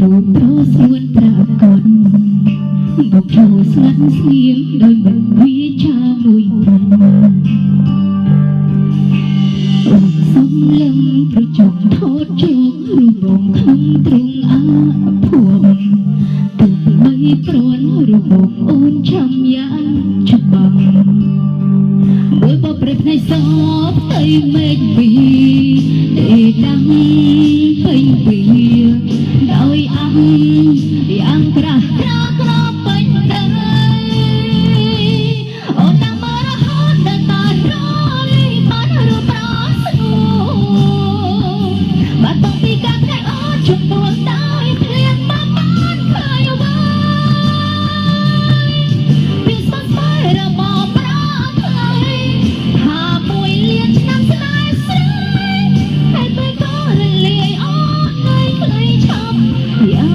រូបរស់ស្រួនប្រាកដបុកចូលស្ងាត់ស្ងៀមដោយមិនវាចាមួយប្រាំអូនសំលឹងប្រជុំថតជោគរូបបងក្នុងទ្រង់អាភួងទោះបីព្រាន់រូបបងអូនចាំយ៉ាងច្បាស់មួយបបព្រៃផ្នែកសពផ្ទៃមេឃពីទេដាំពេញពីដោយយ៉ាងក្រាស់ក្រក្រពេញដីអូនតាមមករហូតដល់តារលីបានរូបប្រស្ងួនបាត់បង់ពីការតែអូនជំនួសដោយភ្លៀងមកបានឃើញអ្វីពីស្បស្បាយរបស់ប្រថ្លៃថាមួយលានឆ្នាំស្នេហ៍ស្រីហើយពេលក៏រលាយអូនហើយខ្លីឆាប់យ៉ា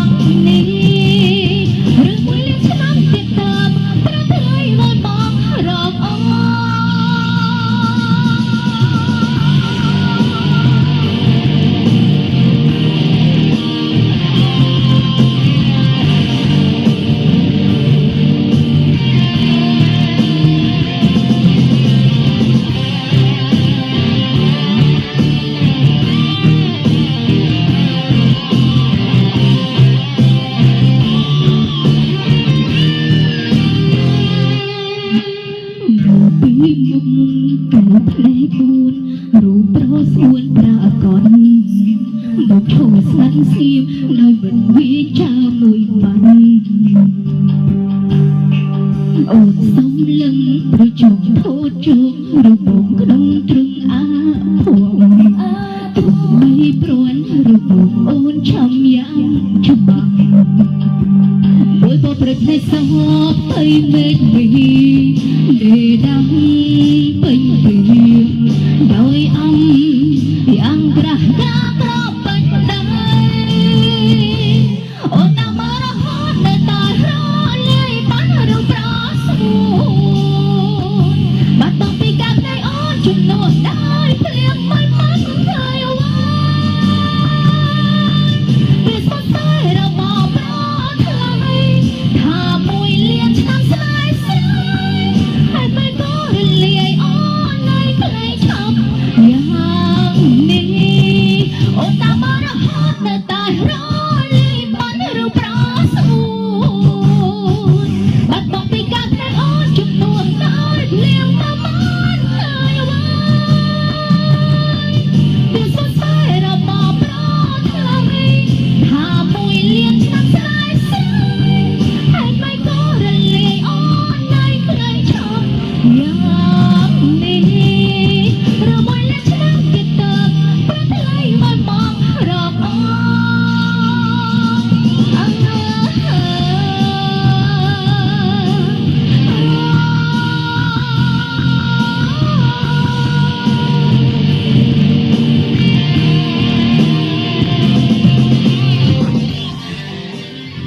ងនេះឬមួយលានឆ្នាំទៀតតាមប្រថ្លៃដោយបងរកអូនពីមុខទៅផ្លែគូនរូបប្រស្រួនប្រាកដមកឈរស្ងាត់ស្ងៀមដោយមិនវាចាមួយបានអូនសំលឹងប្រជុំថតជោគរូបបងក្នុងទ្រង់អាភួងទោះបីព្រាន់រូបបងអូនចាំយ៉ាងច្បាស់មួយបបព្រៃផ្នែកសពផ្ទៃមេឃពីទេដាំពេញពីដោយយ៉ាងក្រាស់ក្រពេញដីអូនតាមមករហូតដល់តារលាយបានរូបប្រស្ងួនបាត់បង់ពីការតែអូនជំនួសដោយភ្លៀងមិន